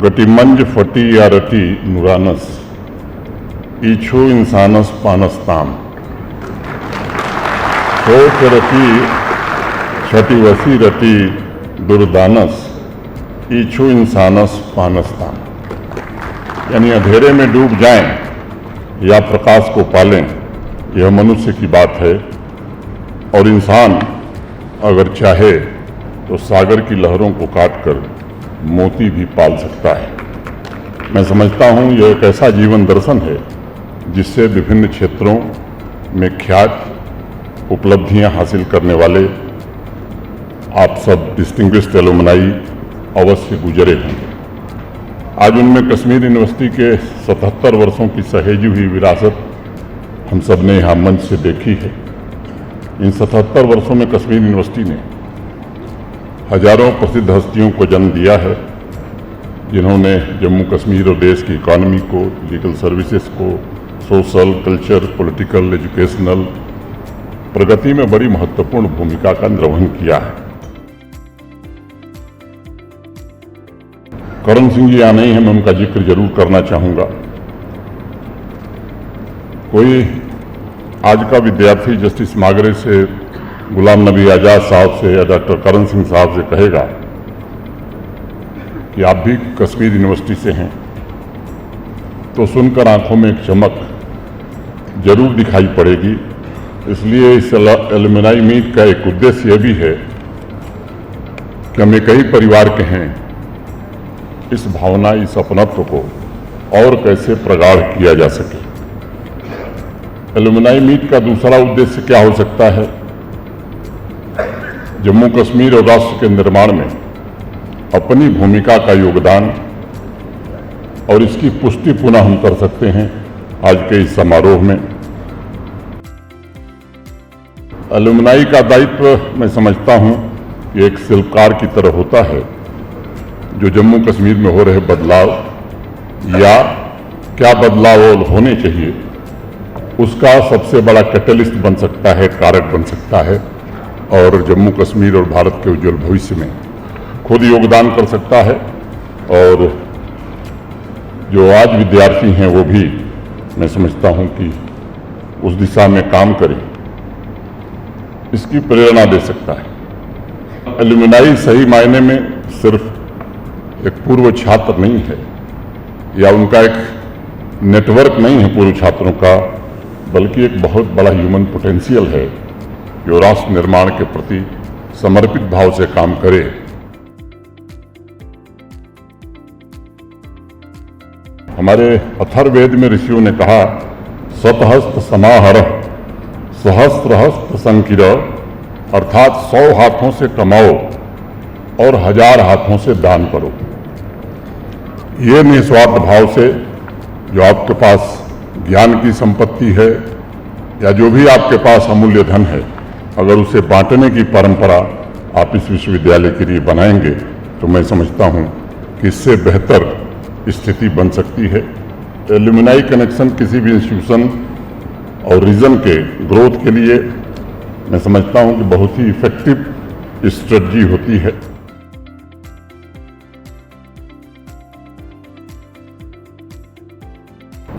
गतिमंज फटी या रटी नुरानस ईछो इंसानस पानस्ताम सोच रटी छटी वसी रटी दुर्दानस ईछो इंसानस पानस्ताम। यानी अंधेरे में डूब जाएं या प्रकाश को पालें, यह मनुष्य की बात है। और इंसान अगर चाहे तो सागर की लहरों को काटकर मोती भी पाल सकता है। मैं समझता हूँ यह एक ऐसा जीवन दर्शन है जिससे विभिन्न क्षेत्रों में ख्यात उपलब्धियाँ हासिल करने वाले आप सब डिस्टिंग्विश्ड एलुमनाई अवश्य गुजरे होंगे। आज उनमें कश्मीर यूनिवर्सिटी के 77 वर्षों की सहेजी हुई विरासत हम सब ने यहाँ मंच से देखी है। इन 77 वर्षों में कश्मीर यूनिवर्सिटी ने हजारों प्रसिद्ध हस्तियों को जन्म दिया है, जिन्होंने जम्मू कश्मीर और देश की इकॉनमी को, लीगल सर्विसेज को, सोशल, कल्चर, पॉलिटिकल, एजुकेशनल प्रगति में बड़ी महत्वपूर्ण भूमिका का निर्वहन किया है। करण सिंह जी यहाँ नहीं है, मैं उनका जिक्र जरूर करना चाहूँगा। कोई आज का विद्यार्थी जस्टिस मागरे से, गुलाम नबी आज़ाद साहब से या डॉक्टर करण सिंह साहब से कहेगा कि आप भी कश्मीर यूनिवर्सिटी से हैं, तो सुनकर आंखों में एक चमक जरूर दिखाई पड़ेगी। इसलिए इस एलुमनाई मीट का एक उद्देश्य यह भी है कि हम एक ही परिवार के हैं, इस भावना, इस अपनत्व को और कैसे प्रगाढ़ किया जा सके। एलुमनाई मीट का दूसरा उद्देश्य क्या हो सकता है? जम्मू कश्मीर और राष्ट्र के निर्माण में अपनी भूमिका का योगदान और इसकी पुष्टि पुनः हम कर सकते हैं आज के इस समारोह में। एलुमनाई का दायित्व मैं समझता हूं कि एक शिल्पकार की तरह होता है, जो जम्मू कश्मीर में हो रहे बदलाव या क्या बदलाव होने चाहिए उसका सबसे बड़ा कैटलिस्ट बन सकता है, कारक बन सकता है, और जम्मू कश्मीर और भारत के उज्जवल भविष्य में खुद योगदान कर सकता है। और जो आज विद्यार्थी हैं वो भी मैं समझता हूं कि उस दिशा में काम करें, इसकी प्रेरणा दे सकता है। एलुमनाई सही मायने में सिर्फ एक पूर्व छात्र नहीं है या उनका एक नेटवर्क नहीं है पूर्व छात्रों का, बल्कि एक बहुत बड़ा ह्यूमन पोटेंशियल है जो राष्ट्र निर्माण के प्रति समर्पित भाव से काम करे। हमारे अथर्ववेद में ऋषियों ने कहा, शतहस्त समाहरः सहस्त्रहस्त संकिरः, अर्थात 100 हाथों से कमाओ और 1000 हाथों से दान करो। ये निस्वार्थ भाव से जो आपके पास ज्ञान की संपत्ति है या जो भी आपके पास अमूल्य धन है, अगर उसे बांटने की परंपरा आप इस विश्वविद्यालय के लिए बनाएंगे तो मैं समझता हूं कि इससे बेहतर स्थिति बन सकती है। एलुमनाई कनेक्शन किसी भी इंस्टीट्यूशन और रीजन के ग्रोथ के लिए मैं समझता हूं कि बहुत ही इफेक्टिव स्ट्रेटजी होती है।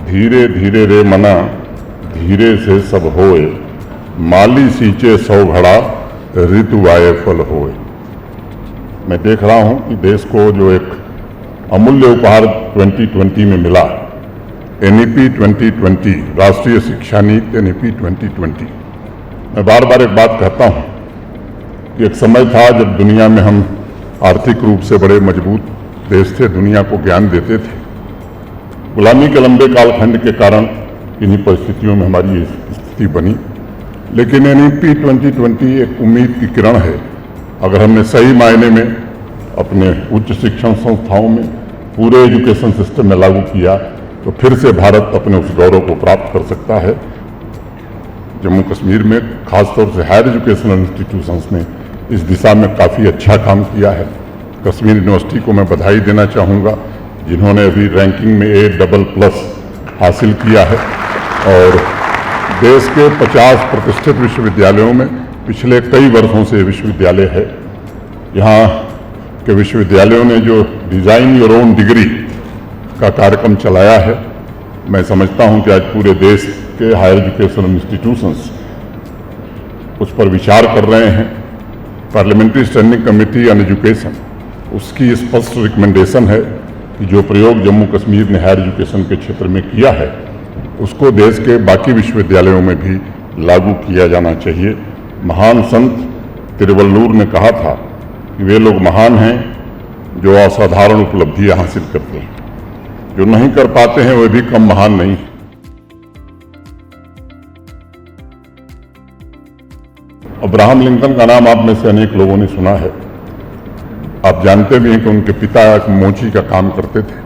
धीरे धीरे रे मना धीरे से सब होए, माली सींचे 100 घड़ा ऋतु आए फल होए। मैं देख रहा हूं कि देश को जो एक अमूल्य उपहार 2020 में मिला, NEP 2020, राष्ट्रीय शिक्षा नीति NEP 2020। मैं बार बार एक बात कहता हूं कि एक समय था जब दुनिया में हम आर्थिक रूप से बड़े मजबूत देश थे, दुनिया को ज्ञान देते थे। गुलामी के लंबे कालखंड के कारण इन्हीं परिस्थितियों में हमारी स्थिति बनी, लेकिन NEP 2020 एक उम्मीद की किरण है। अगर हमने सही मायने में अपने उच्च शिक्षण संस्थाओं में, पूरे एजुकेशन सिस्टम में लागू किया तो फिर से भारत अपने उस गौरव को प्राप्त कर सकता है। जम्मू कश्मीर में खासतौर से हायर एजुकेशनल इंस्टीट्यूशंस ने इस दिशा में काफ़ी अच्छा काम किया है। कश्मीर यूनिवर्सिटी को मैं बधाई देना चाहूँगा, जिन्होंने अभी रैंकिंग में A++ हासिल किया है और देश के 50 प्रतिष्ठित विश्वविद्यालयों में पिछले कई वर्षों से विश्वविद्यालय है। यहाँ के विश्वविद्यालयों ने जो डिज़ाइन योर ओन डिग्री का कार्यक्रम चलाया है। मैं समझता हूं कि आज पूरे देश के हायर एजुकेशन इंस्टीट्यूशंस उस पर विचार कर रहे हैं। Parliamentary standing committee on education, उसकी स्पष्ट रिकमेंडेशन है कि जो प्रयोग जम्मू कश्मीर ने हायर एजुकेशन के क्षेत्र में किया है उसको देश के बाकी विश्वविद्यालयों में भी लागू किया जाना चाहिए। महान संत तिरुवल्लुवर ने कहा था कि वे लोग महान हैं जो असाधारण उपलब्धियां हासिल करते हैं, जो नहीं कर पाते हैं वे भी कम महान नहीं हैं। अब्राहम लिंकन का नाम आप में से अनेक लोगों ने सुना है। आप जानते भी हैं कि उनके पिता एक मोची का काम करते थे।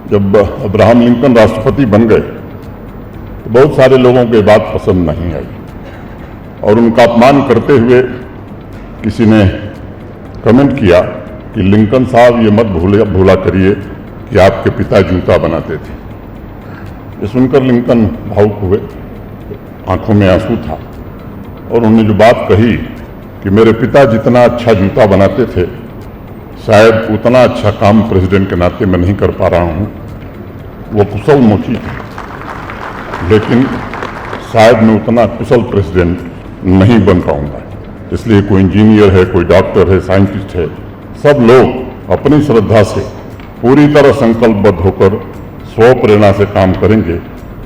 जब अब्राहम लिंकन राष्ट्रपति बन गए तो बहुत सारे लोगों को ये बात पसंद नहीं आई और उनका अपमान करते हुए किसी ने कमेंट किया कि लिंकन साहब ये मत भूला करिए कि आपके पिता जूता बनाते थे। ये सुनकर लिंकन भावुक हुए, आंखों में आंसू था और उन्होंने जो बात कही कि मेरे पिता जितना अच्छा जूता बनाते थे शायद उतना अच्छा काम प्रेसिडेंट के नाते मैं नहीं कर पा रहा हूँ। वो कुशल मोची थे लेकिन शायद मैं उतना कुशल प्रेसिडेंट नहीं बन पाऊंगा। इसलिए कोई इंजीनियर है, कोई डॉक्टर है, साइंटिस्ट है, सब लोग अपनी श्रद्धा से पूरी तरह संकल्पबद्ध होकर स्व प्रेरणा से काम करेंगे।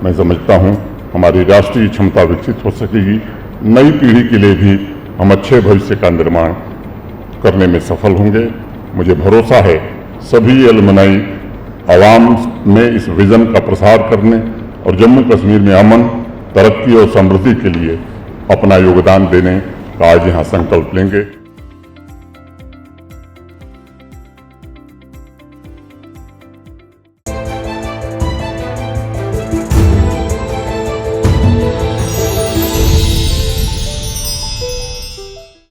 मैं समझता हूँ हमारी राष्ट्रीय क्षमता विकसित हो सकेगी। नई पीढ़ी के लिए भी हम अच्छे भविष्य का निर्माण करने में सफल होंगे। मुझे भरोसा है सभी एलुमनाई आवाम में इस विजन का प्रसार करने और जम्मू कश्मीर में अमन, तरक्की और समृद्धि के लिए अपना योगदान देने का आज यहाँ संकल्प लेंगे।